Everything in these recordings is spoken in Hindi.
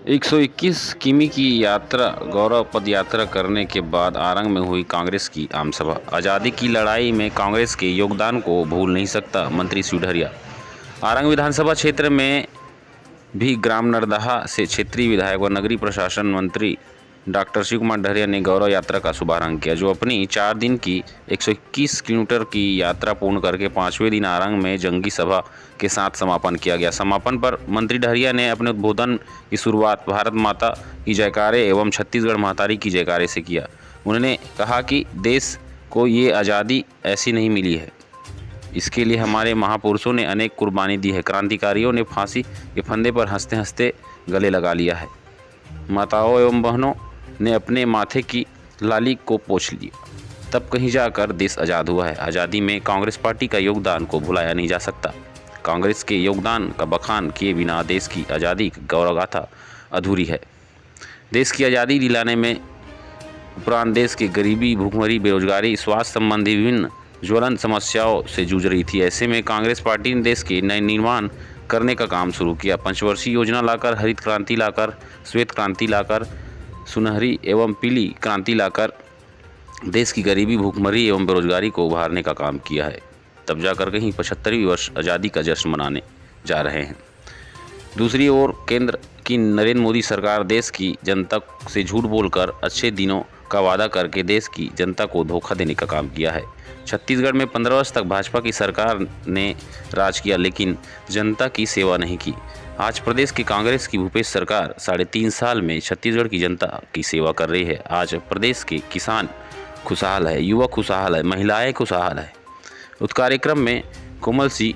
121 किमी की यात्रा गौरव पद यात्रा करने के बाद आरंग में हुई कांग्रेस की आमसभा। आज़ादी की लड़ाई में कांग्रेस के योगदान को भूल नहीं सकता मंत्री शिव डहरिया। आरंग विधानसभा क्षेत्र में भी ग्राम नरदहा से क्षेत्रीय विधायक व नगरीय प्रशासन मंत्री डॉक्टर शिव कुमार डहरिया ने गौरव यात्रा का शुभारंभ किया, जो अपनी 4 दिन की 121 किलोमीटर की यात्रा पूर्ण करके 5वें दिन आरंग में जंगी सभा के साथ समापन किया गया। समापन पर मंत्री डहरिया ने अपने उद्बोधन की शुरुआत भारत माता की जयकारे एवं छत्तीसगढ़ महतारी की जयकारे से किया। उन्होंने कहा कि देश को ये आज़ादी ऐसी नहीं मिली है, इसके लिए हमारे महापुरुषों ने अनेक कुर्बानी दी है। क्रांतिकारियों ने फांसी के फंदे पर हंसते हंसते गले लगा लिया है। माताओं एवं बहनों ने अपने माथे की लाली को पोंछ लिया, तब कहीं जाकर देश आज़ाद हुआ है। आज़ादी में कांग्रेस पार्टी का योगदान को भुलाया नहीं जा सकता। कांग्रेस के योगदान का बखान किए बिना देश की आज़ादी की गौरव गाथा अधूरी है। देश की आज़ादी दिलाने में उपरांत देश की गरीबी, भूखमरी, बेरोजगारी, स्वास्थ्य संबंधी विभिन्न ज्वलंत समस्याओं से जूझ रही थी। ऐसे में कांग्रेस पार्टी ने देश के नए निर्माण करने का काम शुरू किया। पंचवर्षीय योजना लाकर, हरित क्रांति लाकर, श्वेत क्रांति लाकर, सुनहरी एवं पीली क्रांति लाकर देश की गरीबी, भूखमरी एवं बेरोजगारी को उभारने का काम किया है। तब जाकर कहीं 75वीं वर्ष आज़ादी का जश्न मनाने जा रहे हैं। दूसरी ओर केंद्र की नरेंद्र मोदी सरकार देश की जनता से झूठ बोलकर अच्छे दिनों का वादा करके देश की जनता को धोखा देने का काम किया है। छत्तीसगढ़ में 15 वर्ष तक भाजपा की सरकार ने राज किया, लेकिन जनता की सेवा नहीं की। आज प्रदेश की कांग्रेस की भूपेश सरकार 3.5 साल में छत्तीसगढ़ की जनता की सेवा कर रही है। आज प्रदेश के किसान खुशहाल है, युवा खुशहाल है, महिलाएं खुशहाल है। उस कार्यक्रम में कोमल सी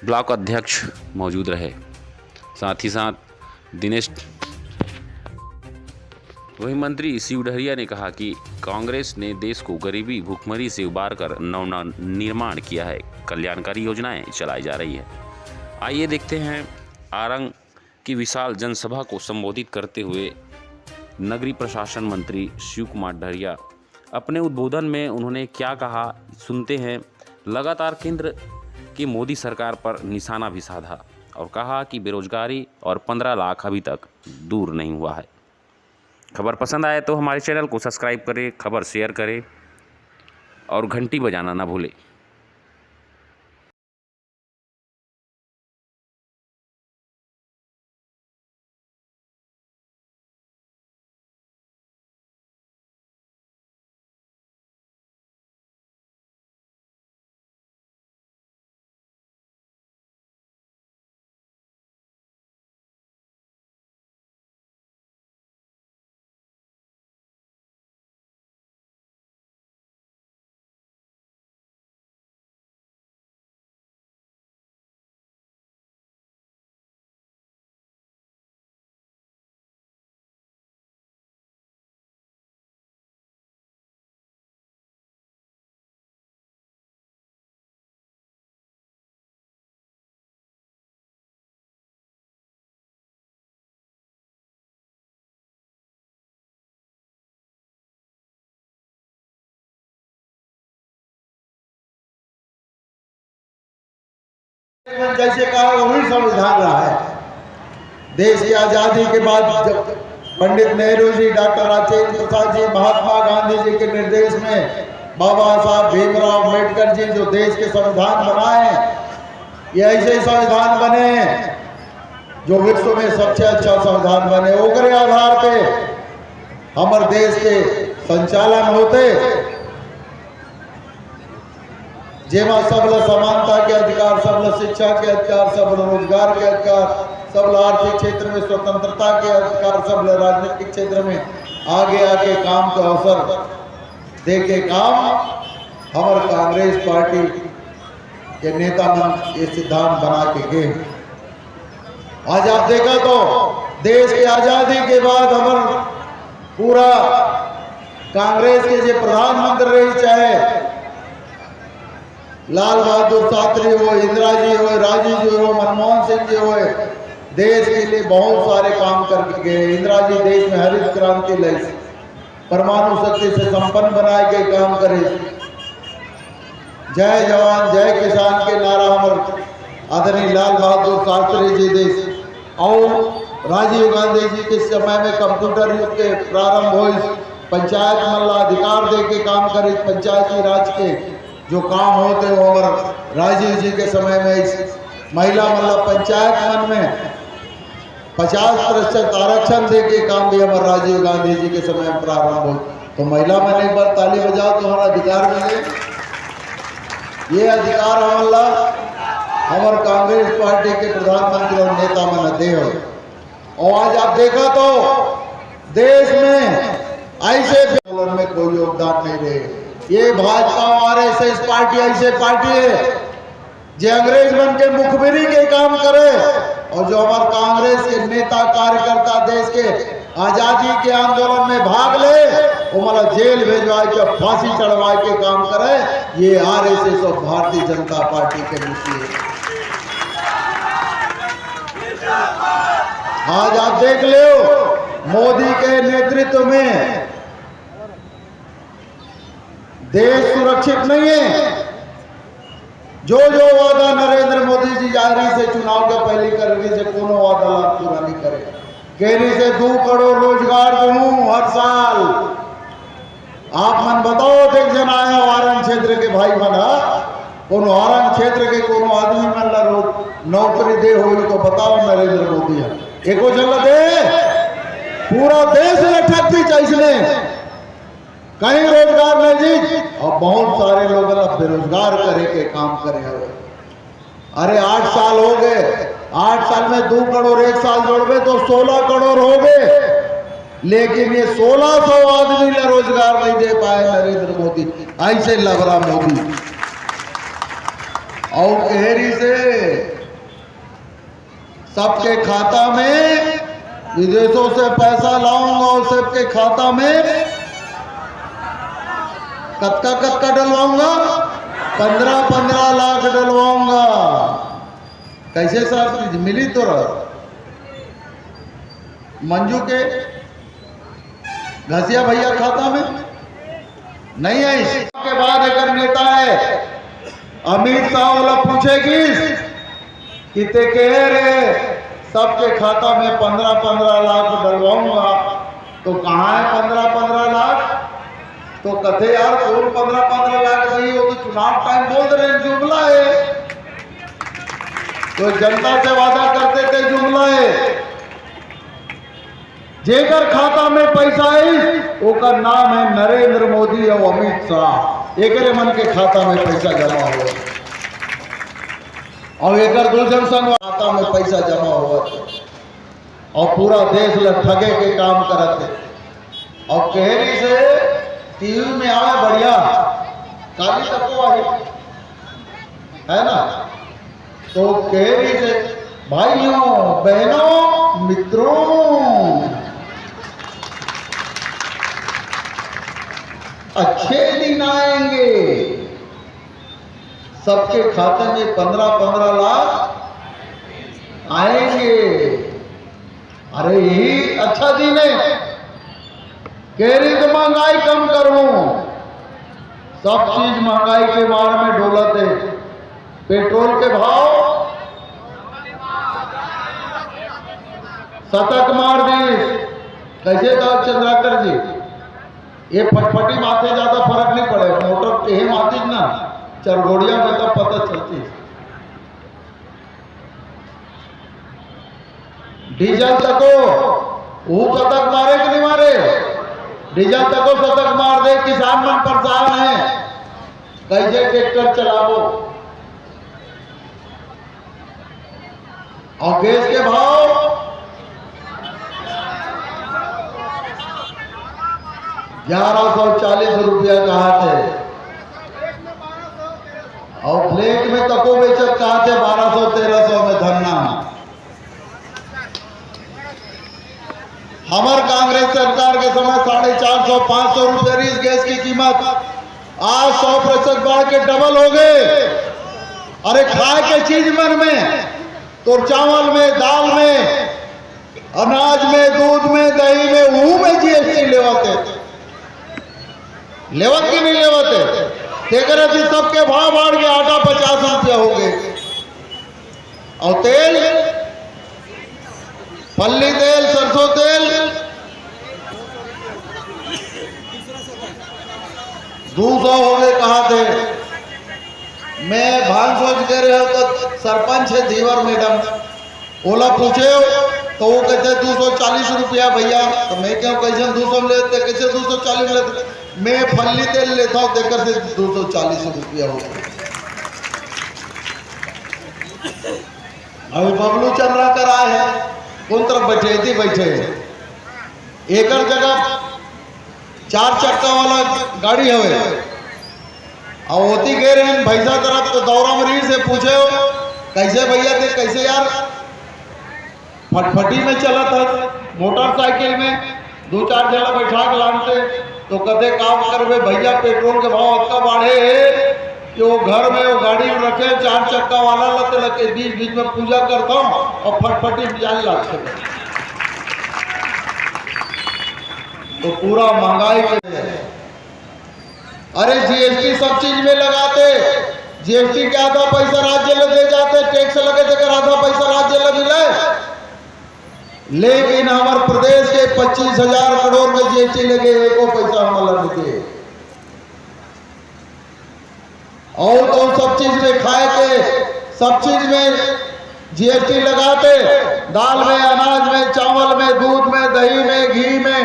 ब्लॉक अध्यक्ष मौजूद रहे, साथ ही साथ दिनेश। वहीं मंत्री शिव डहरिया ने कहा कि कांग्रेस ने देश को गरीबी, भूखमरी से उबारकर नवनिर्माण किया है। कल्याणकारी योजनाएं चलाई जा रही है। आइए देखते हैं आरंग की विशाल जनसभा को संबोधित करते हुए नगरीय प्रशासन मंत्री शिव कुमार डहरिया अपने उद्बोधन में उन्होंने क्या कहा, सुनते हैं। लगातार केंद्र की मोदी सरकार पर निशाना भी साधा और कहा कि बेरोजगारी और 15 लाख अभी तक दूर नहीं हुआ है। खबर पसंद आए तो हमारे चैनल को सब्सक्राइब करें, खबर शेयर करें और घंटी बजाना ना भूलें। जैसे कहा वही संविधान रहा है। देश की आजादी के बाद जब पंडित नेहरू जी, डॉक्टर राजेंद्र प्रसाद जी, महात्मा गांधी जी के निर्देश में बाबा साहब भीमराव अम्बेडकर जी जो देश के संविधान बनाए हैं, ये ऐसे संविधान बने हैं जो विश्व में सबसे अच्छा संविधान बने। ओकरे आधार पे हमारे देश के संचालन होते, जेमा सबला समानता के अधिकार, सबला शिक्षा के अधिकार, सबला रोजगार के अधिकार, सबला आर्थिक क्षेत्र में स्वतंत्रता के अधिकार, सबला राजनीतिक क्षेत्र में आगे आके काम का अवसर देके काम हमारे कांग्रेस पार्टी के नेता मन ये सिद्धांत बना के गए। आज आप देखा तो देश की आजादी के बाद हमारे पूरा कांग्रेस के जो प्रधानमंत्री रही, चाहे लाल बहादुर शास्त्री हो, इंदिरा जी हो, राजीव जी हो, मनमोहन सिंह जी हो, देश के लिए बहुत सारे काम करके गए। इंदिरा जी देश में हरित क्रांति लाई, परमाणु शक्ति से संपन्न बनाए के काम करे। जय जवान जय किसान के नारा हमारे आदरणीय लाल बहादुर शास्त्री जी देश और राजीव गांधी जी के समय में कंप्यूटर युग के प्रारंभ हो, पंचायत मल्ला अधिकार दे के काम करे, पंचायती राज के जो काम होते वो हमारे राजीव जी के समय में इस महिला मल्ला पंचायत मन में 50% आरक्षण दे के काम भी हमारे राजीव गांधी जी के समय में प्रारंभ हो। तो महिला मैंने एक बार ताली बजाओ तो हमारा अधिकार मिले। ये अधिकार हमारा हमारे कांग्रेस पार्टी के प्रधानमंत्री और नेता मन दे हो। और आज आप देखा तो देश में ऐसे आंदोलन में कोई योगदान नहीं रहे। ये भाजपा और आरएसएस पार्टी ऐसे पार्टी है जो अंग्रेज बन के मुखबिरी के काम करे, और जो हमारे कांग्रेस के नेता कार्यकर्ता देश के आजादी के आंदोलन में भाग ले वो मतलब जेल भेजवाए के फांसी चढ़वाए के काम करे। ये आरएसएस और भारतीय जनता पार्टी के नीति है। आज आप देख लो मोदी के नेतृत्व में देश सुरक्षित नहीं है। जो वादा नरेंद्र मोदी जी जारी से चुनाव के पहले करने से कोनो वादा लाभ पूरा नहीं करे। केरी से 2 करोड़ रोजगार दूं हर साल। आप मन बताओ एक जन आया वारंग क्षेत्र के भाई बना कोनो वारंग क्षेत्र के कोनो आदमी मन ला नौकरी दे हो तो बताओ नरेंद्र मोदी है एको जन दे। पूरा देश लठक भी चाहिए कहीं रोजगार नहीं जी। और बहुत सारे लोग बेरोजगार करे के काम करे हुए। अरे 8 साल हो गए, 8 साल में 2 करोड़ एक साल जोड़े तो 16 करोड़ हो गए, लेकिन ये 1600 आदमी ने रोजगार नहीं दे पाए नरेंद्र मोदी। ऐसे लबरा मोदी और कहरी से सबके खाता में विदेशों से पैसा लाऊंगा और सबके खाता में कत्का डलवाऊंगा 15-15 लाख डलवाऊंगा। कैसे सर मिली तो मंजू के घसिया भैया खाता में नहीं है। इसके बाद अगर नेता है अमित शाह वाला पूछेगी कि ते कह रहे सबके खाता में 15-15 लाख डलवाऊंगा, तो कहाँ है 15-15 लाख? तो कथे यार कौन 15-15 लाख नहीं हो, तो चुनाव टाइम बोल रहे जुमला है। तो जनता से वादा करते थे जुमला है। जेकर खाता में पैसा है ओकर नाम है नरेंद्र मोदी और अमित शाह। एक मन के खाता में पैसा जमा हुआ और एक दूसरे संग खाता में पैसा जमा हुआ और पूरा देश ल ठगे के काम करते। और कहरी से टीवी में आए बढ़िया काली तत्व है ना, तो कहरी से भाइयों बहनों मित्रों अच्छे दिन आएंगे, सबके खाते में 15-15 लाख आएंगे। अरे यही अच्छा दिन है। केरी तो महंगाई कम करूं, सब चीज महंगाई के मार में डोलते। पेट्रोल के भाव शतक मार दी। कैसे था चंद्राकर जी? ये फटफटी माथे ज्यादा फर्क नहीं पड़े, मोटर यही माती ना चरगोड़िया में तब पता चलती। डीजल तको वो शतक मारे कि नहीं मारे? डीजल तको शतक मार दे। किसान मन परेशान है, कैसे ट्रैक्टर चलाओ। और गैस के भाव 1140 रुपया कहा थे और ब्लैक में तको बेचत कहा थे 1200-1300 में धरना। हमारे कांग्रेस सरकार के समय 450-500 रुपये रही गैस की कीमत, आज 100% बढ़ के डबल हो गए। अरे खाए के चीज मन में तो चावल में, दाल में, अनाज में, दूध में, दही में, वो में जीएसटी लेवते लेवत की नहीं लेवते। तेकर थी सबके भाव बढ़ गया। आटा 50 रुपया हो गए और तेल फल्ली तेल, सरसों तेल 200 हो गए कहा थे। मैं भान सोच के रहे हो तो सरपंच है धीवर मैडम, ओला पूछे हो तो वो कहते 240 रुपया भैया। तो मैं क्या कैसे 200 लेते, कैसे 240 लेते? मैं फल्ली तेल लेता हूँ देकर से 240 रुपया हो गया। अभी बबलू चंद्रा कर आए हैं, कौन तरफ बैठे थी बैठे एक जगह 4 चक्का वाला गाड़ी हवे और होती कह रहे हैं भैसा तरफ तो दौरा मरीज से पूछे हो कैसे भैया थे, कैसे यार फटफटी में चला था मोटरसाइकिल में 2-4 जगह बैठा के लानते तो कदे काम करवे भैया पेट्रोल के भाव इतना बढ़े है कि वो घर में वो गाड़ी में रखे 4 चक्का वाला लते लगे बीच बीच में पूजा करता हूँ और फटफटी जाने लगते। तो पूरा महंगाई के अरे जीएसटी सब चीज में लगाते, जीएसटी के आधा पैसा राज्य में दे जाते, टैक्स लगे देकर आधा पैसा राज्य में मिले, लेकिन हमारे प्रदेश के 25,000 करोड़ में जीएसटी लगे, एको पैसा हमारा नहीं दे। और तो सब चीज में खाए के सब चीज में जीएसटी लगाते, दाल में, अनाज में, चावल में, दूध में, दही में, घी में,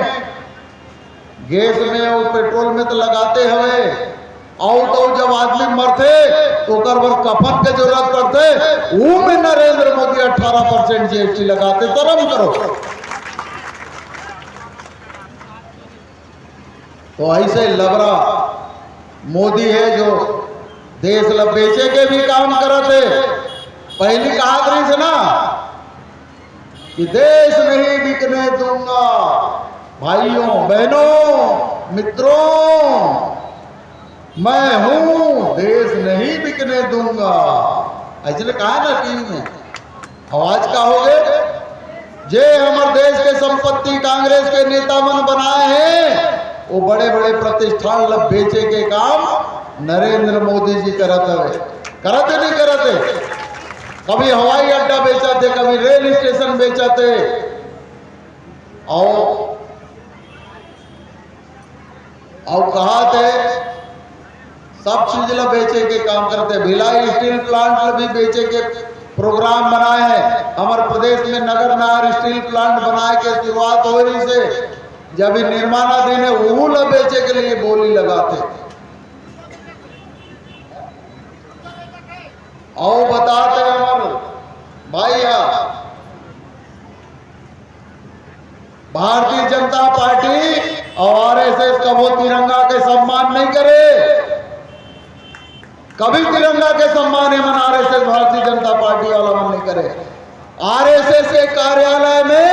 गैस में और पेट्रोल में तो लगाते हवे। और तो जब आदमी मरते तो कर कफन के जरूरत पड़ते, वो में नरेंद्र मोदी 18% जीएसटी लगाते। शर्म करो। तो ऐसे लबरा मोदी है जो देश ला बेचे के भी काम करते। पहली कहा रही से ना कि देश नहीं बिकने दूंगा। भाइयों बहनों मित्रों, मैं हूं, देश नहीं बिकने दूंगा। ऐसे कहा ना टीवी में, आवाज का हो गए जे हमारे देश के संपत्ति कांग्रेस के नेता मन बनाए हैं, वो बड़े बड़े प्रतिष्ठान लब बेचे के काम नरेंद्र मोदी जी करते नहीं करते। कभी हवाई अड्डा बेचाते, कभी रेल स्टेशन बेचाते और कहा थे सब चीज ला बेचे के काम करते। भिलाई स्टील प्लांट ला भी बेचे के प्रोग्राम बनाए हैं। हमारे प्रदेश में नगर नार स्टील प्लांट बनाए के शुरुआत हो रही से जब निर्माणाधीन है वो ला बेचे के लिए बोली लगाते। और बताते हमारे भैया भारतीय जनता पार्टी और आरएसएस का वो तिरंगा के सम्मान नहीं करे। कभी तिरंगा के सम्मान है मन आरएसएस भारतीय जनता पार्टी वाला मन नहीं करे। आरएसएस के कार्यालय में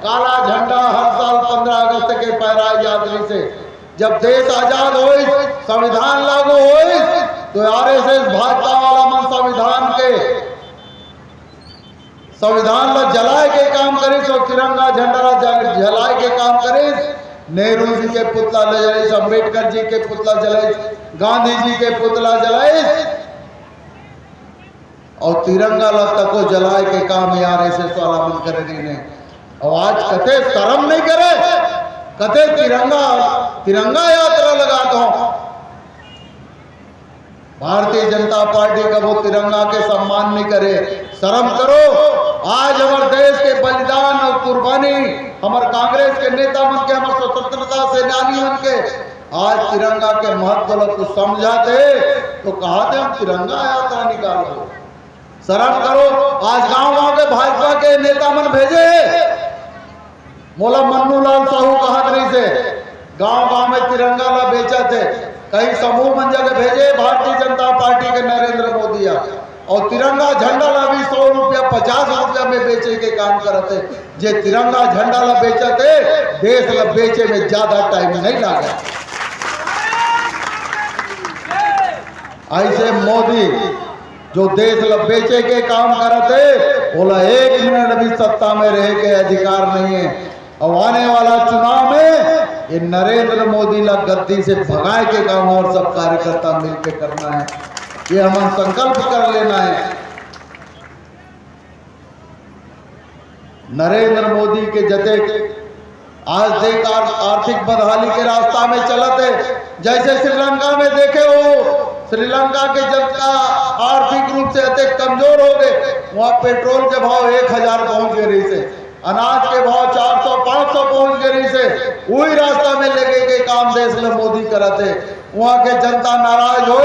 काला झंडा हर साल 15 अगस्त के फहराए यात्री से जब देश आजाद हो, संविधान लागू हो, तो आरएसएस भाजपा वाला मन संविधान ला जलाए के काम करे, तो तिरंगा झंडा जलाए के काम करे। नेहरू जी के पुतला जलाइस, अम्बेडकर जी के पुतला जलाइस, गांधी जी के पुतला जलाइस और तिरंगा ला तको जलाए के काम यार ऐसे वाला मन करे ने। और आज कते शर्म नहीं करे, कते तिरंगा यात्रा लगाता हूं। भारतीय जनता पार्टी का वो तिरंगा के सम्मान नहीं करे। शर्म करो। आज हमारे देश के बलिदान और कुर्बानी हमारे कांग्रेस के नेता मन के, हमारे स्वतंत्रता सेनानी मन के आज तिरंगा के महत्व को समझाते तो कहते हम तिरंगा यात्रा निकालो। शर्म करो। आज गांव-गांव के भाजपा के नेता मन भेजे, मोला मन्नू लाल साहू कहा नहीं से गांव-गांव में तिरंगा ला बेचा थे। कई समूह मन जगह भेजे भारतीय जनता पार्टी के नरेंद्र मोदी और तिरंगा झंडा ला भी 100 रुपया 50 रुपया में बेचे के काम करते। जे तिरंगा झंडा ला बेचते देश ला बेचे में ज्यादा टाइम नहीं लगा। ऐसे मोदी जो देश ला बेचे के काम करते बोला 1 मिनट भी सत्ता में रह के अधिकार नहीं है। और आने वाला चुनाव में ये नरेंद्र मोदी ला गद्दी से भगाए के काम और सब कार्यकर्ता मिलकर करना है। ये हम संकल्प कर लेना है। नरेंद्र मोदी के जते आज देख आर्थिक बदहाली के रास्ता में चलते, जैसे श्रीलंका में देखे हो, श्रीलंका के जनता आर्थिक रूप से अत्यंत कमजोर हो गए। वहां पेट्रोल के भाव 1000 पहुंच गए रही से, अनाज के भाव 400-500 पहुंच गए रही से। वही रास्ता में लेके के काम देश में मोदी करते, वहां के जनता नाराज हो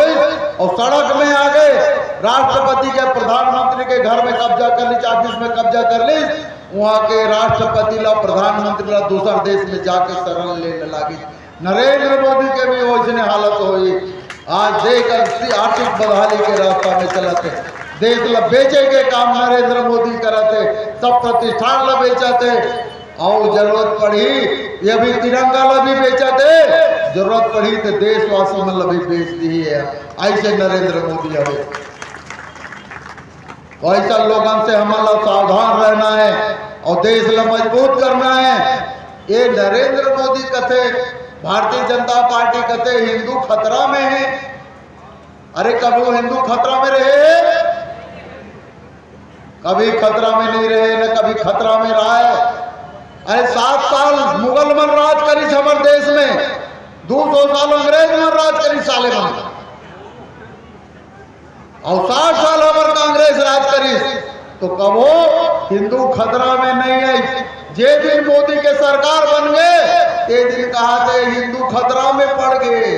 और सड़क में आ गए। राष्ट्रपति के प्रधानमंत्री के घर में कब्जा कर ली, ऑफिस में कब्जा कर ली। वहां के राष्ट्रपति ला प्रधानमंत्री ला दूसर देश में जाके शरण लेने लगी। नरेंद्र मोदी के भी वैसने हालत हुई। आज देख आर्थिक बदहाली के रास्ता में चलते, देश ला बेचे के काम नरेंद्र मोदी करते, सब प्रतिष्ठान ला बेचते और जरूरत पड़ी ये भी तिरंगा ला भी बेचते, जरूरत पड़ी तो देशवासी में भी बेच दी है। ऐसे नरेंद्र मोदी हवे, ऐसा लोगों से हमारा सावधान रहना है और देश ला मजबूत करना है। ये नरेंद्र मोदी कथे, भारतीय जनता पार्टी कथे हिंदू खतरा में है। अरे कभी वो हिंदू खतरा में रहे? कभी खतरा में नहीं रहे, न कभी खतरा में रहा है। अरे 7 साल मुगल मन राज करी हमारे देश में, 200 साल अंग्रेज मन राज करी साले मन, और 60 साल हमारे कांग्रेस राज करी। तो कबो हिंदू खतरा में नहीं है। जे दिन मोदी के सरकार बन गए ते दिन कहा थे हिंदू खतरा में पड़ गए।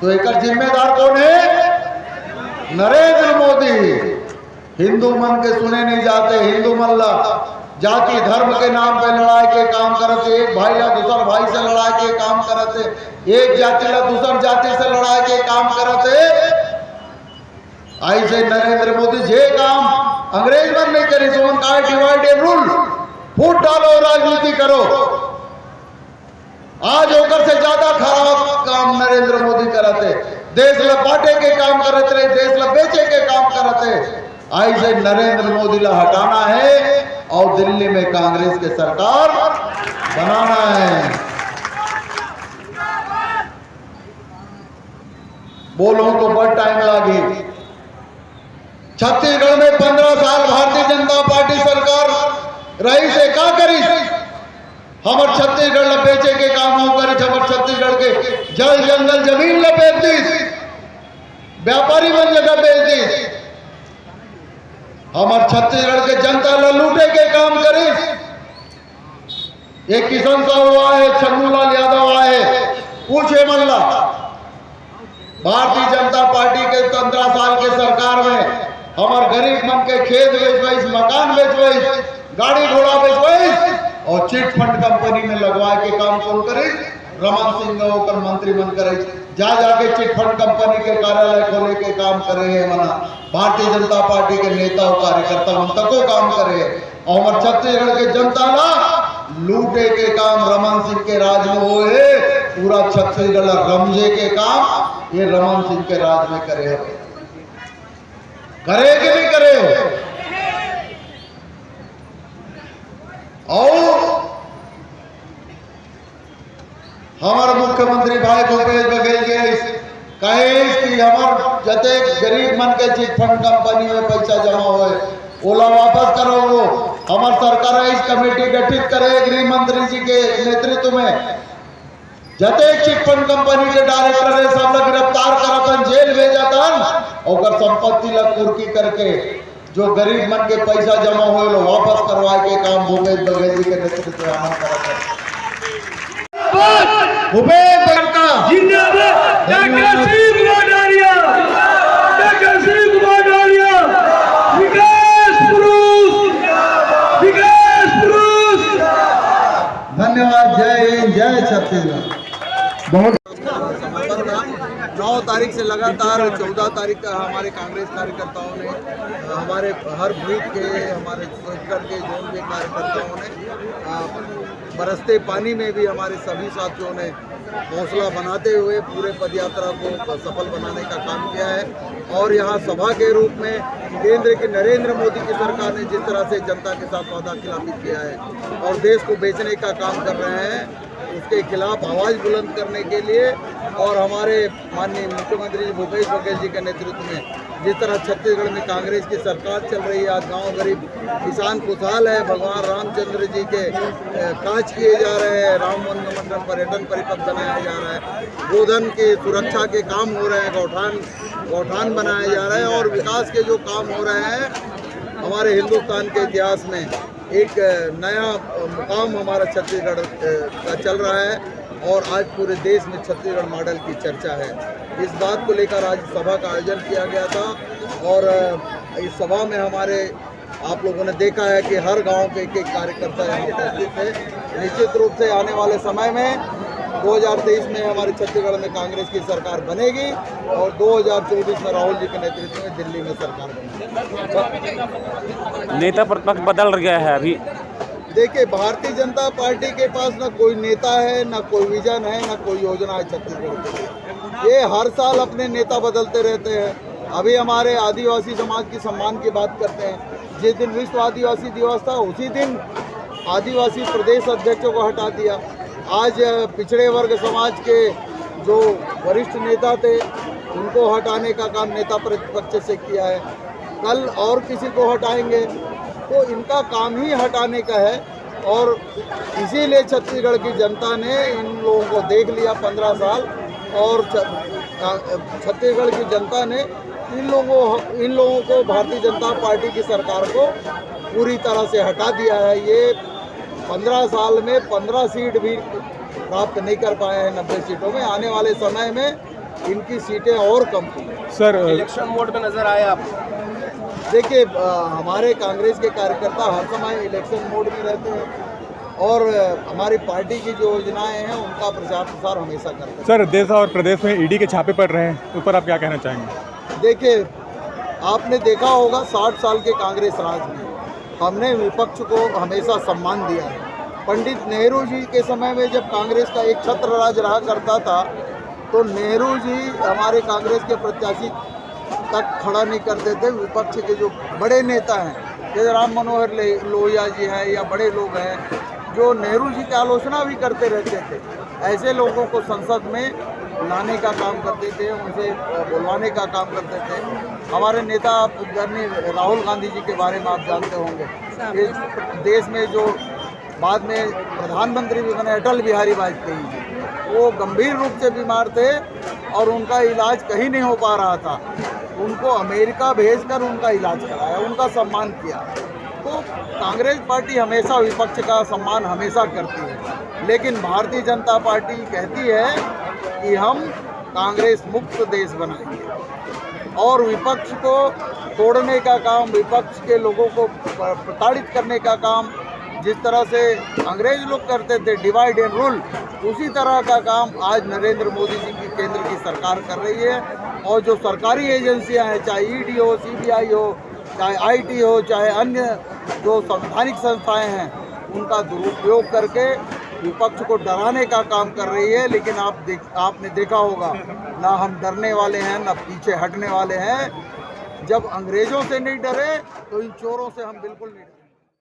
तो एक जिम्मेदार कौन है? नरेंद्र मोदी। हिंदू मन के सुने नहीं जाते। हिंदू मन ला जाति धर्म के नाम पे लड़ाई के काम करते, एक भाई ला दूसर भाई से लड़ाई के काम करते, एक जाति ला दूसर जाति से लड़ाई के काम करते। ऐसे नरेंद्र मोदी जे काम अंग्रेज मन नहीं करी, सो उनका डिवाइड एंड रूल, फूट डालो राजनीति करो। आज होकर से ज्यादा खराब काम नरेंद्र मोदी करते, देश ला बांटे के काम करते, देश ला बेचे के काम करते। ऐसे नरेंद्र मोदी ला हटाना है और दिल्ली में कांग्रेस के सरकार बनाना है। बोलो तो बहुत टाइम लगी। छत्तीसगढ़ में 15 साल भारतीय जनता पार्टी सरकार रही से का करी? हमारे छत्तीसगढ़ ला बेचे के काम हो करी, हमारे छत्तीसगढ़ के जल जंगल जमीन ला बेच दी, व्यापारी बन जगह बेच दी। हमारे छत्तीसगढ़ के जनता ला लूटे के काम करी। एक किशन साहब आए, छन्नूलाल यादव आए, पूछे मल्ला भारतीय जनता पार्टी के 15 साल के सरकार में हमारे गरीब मन के खेत बेचवाइस, मकान बेचवाइस, गाड़ी घोड़ा बेचवाइस और चिट फंड कंपनी में लगवा के काम कौन करे? रमन सिंह होकर मंत्री बन करे, जा जाके चिट फंड कंपनी के कार्यालय खोले के काम करे है। मना भारतीय जनता पार्टी के नेता और कार्यकर्ता मन तको काम करे और हमारे छत्तीसगढ़ के जनता ला लूटे के काम रमन सिंह के राज में हुए। पूरा छत्तीसगढ़ रमजे के काम ये रमन सिंह के राज में करे, करे कि नहीं करे? और हमारे मुख्यमंत्री भाई भूपेश बघेल के कहे कि हमार जते गरीब मन के चिट फंड कंपनी में पैसा जमा हुए ओला वापस करो। वो हमार सरकार इस कमेटी गठित करे गृह मंत्री जी के नेतृत्व में। जते चिट फंड कंपनी के डायरेक्टर है सब लोग गिरफ्तार करतन, जेल भेजतन और संपत्ति ला कुर्की करके जो गरीब मन के पैसा जमा हुए लो वापस करवाए के काम भूपेश बघेल जी के नेतृत्व में हम करते। भूपेश बघेल का जिंदाबाद। डॉक्टर सिंह मोडारिया, डॉक्टर सिंह मोडारिया, विकास पुरुष, विकास पुरुष। धन्यवाद। जय हिंद, जय छत्तीसगढ़। बहुत 9 तारीख से लगातार 14 तारीख का हमारे कांग्रेस कार्यकर्ताओं ने हमारे हर बूथ के, हमारे छत्तीसगढ़ के जोन के कार्यकर्ताओं ने बरसते पानी में भी हमारे सभी साथियों ने हौसला बनाते हुए पूरे पदयात्रा को सफल बनाने का काम किया है। और यहाँ सभा के रूप में केंद्र की नरेंद्र मोदी की सरकार ने जिस तरह से जनता के साथ वादा खिलाफी किया है और देश को बेचने का काम कर रहे हैं, उसके खिलाफ आवाज़ बुलंद करने के लिए और हमारे माननीय मुख्यमंत्री जी भूपेश बघेल जी के नेतृत्व में जिस तरह छत्तीसगढ़ में कांग्रेस की सरकार चल रही है, आज गांव गरीब किसान खुशहाल है, भगवान रामचंद्र जी के काज किए जा रहे हैं, राम मंदिर पर्यटन परिपथ बनाया जा रहा है, गोधन की सुरक्षा के काम हो रहे हैं, गौठान बनाया जा रहा है और विकास के जो काम हो रहे हैं, हमारे हिंदुस्तान के इतिहास में एक नया मुकाम हमारा छत्तीसगढ़ का चल रहा है और आज पूरे देश में छत्तीसगढ़ मॉडल की चर्चा है। इस बात को लेकर आज सभा का आयोजन किया गया था और इस सभा में हमारे आप लोगों ने देखा है कि हर गांव के एक कार्यकर्ता यहाँ उपस्थित थे। निश्चित रूप से आने वाले समय में 2023 में हमारे छत्तीसगढ़ में कांग्रेस की सरकार बनेगी और 2024 में राहुल जी के नेतृत्व में दिल्ली में सरकार बनेगी। नेता प्रतिपक्ष बदल गया है अभी। देखिए, भारतीय जनता पार्टी के पास ना कोई नेता है, ना कोई विजन है, ना कोई योजना है छत्तीसगढ़ के लिए। ये हर साल अपने नेता बदलते रहते हैं। अभी हमारे आदिवासी समाज की सम्मान की बात करते हैं। जिस दिन विश्व आदिवासी दिवस था उसी दिन आदिवासी प्रदेश अध्यक्षों को हटा दिया। आज पिछड़े वर्ग समाज के जो वरिष्ठ नेता थे उनको हटाने का काम नेता प्रतिपक्ष से किया है। कल और किसी को हटाएंगे तो इनका काम ही हटाने का है और इसीलिए छत्तीसगढ़ की जनता ने इन लोगों को देख लिया 15 साल और छत्तीसगढ़ की जनता ने इन लोगों को भारतीय जनता पार्टी की सरकार को पूरी तरह से हटा दिया है। ये 15 साल में 15 सीट भी प्राप्त नहीं कर पाए हैं 90 सीटों में। आने वाले समय में इनकी सीटें और कम होंगी। सर, इलेक्शन मोड में नजर आए आप? देखिए, हमारे कांग्रेस के कार्यकर्ता हर समय इलेक्शन मोड में रहते हैं और हमारी पार्टी की जो योजनाएं हैं उनका प्रचार प्रसार हमेशा करते हैं। सर, देश और प्रदेश में ईडी के छापे पड़ रहे हैं, उस पर आप क्या कहना चाहेंगे? देखिए, आपने देखा होगा 60 साल के कांग्रेस राज में हमने विपक्ष को हमेशा सम्मान दिया है। पंडित नेहरू जी के समय में जब कांग्रेस का एक छत्र राज रहा करता था तो नेहरू जी हमारे कांग्रेस के प्रत्याशी तक खड़ा नहीं करते थे। विपक्ष के जो बड़े नेता हैं जैसे राम मनोहर लोहिया जी हैं या बड़े लोग हैं जो नेहरू जी की आलोचना भी करते रहते थे, ऐसे लोगों को संसद में लाने का काम करते थे, उनसे बुलवाने का काम करते थे। हमारे नेता राहुल गांधी जी के बारे में आप जानते होंगे। इस देश में जो बाद में प्रधानमंत्री भी बने अटल बिहारी वाजपेयी जी, वो गंभीर रूप से बीमार थे और उनका इलाज कहीं नहीं हो पा रहा था। उनको अमेरिका भेजकर उनका इलाज कराया, उनका सम्मान किया। तो कांग्रेस पार्टी हमेशा विपक्ष का सम्मान हमेशा करती है, लेकिन भारतीय जनता पार्टी कहती है कि हम कांग्रेस मुक्त देश बनाएंगे और विपक्ष को तोड़ने का काम, विपक्ष के लोगों को प्रताड़ित करने का काम जिस तरह से अंग्रेज लोग करते थे, डिवाइड एंड रूल, उसी तरह का काम आज नरेंद्र मोदी जी की केंद्र की सरकार कर रही है। और जो सरकारी एजेंसियां हैं, चाहे ईडी हो, सीबीआई हो, चाहे आईटी हो, चाहे अन्य जो संवैधानिक संस्थाएं हैं, उनका दुरुपयोग करके विपक्ष को डराने का काम कर रही है। लेकिन आपने देखा होगा, ना हम डरने वाले हैं, ना पीछे हटने वाले हैं। जब अंग्रेजों से नहीं डरे तो इन चोरों से हम बिल्कुल नहीं डरे।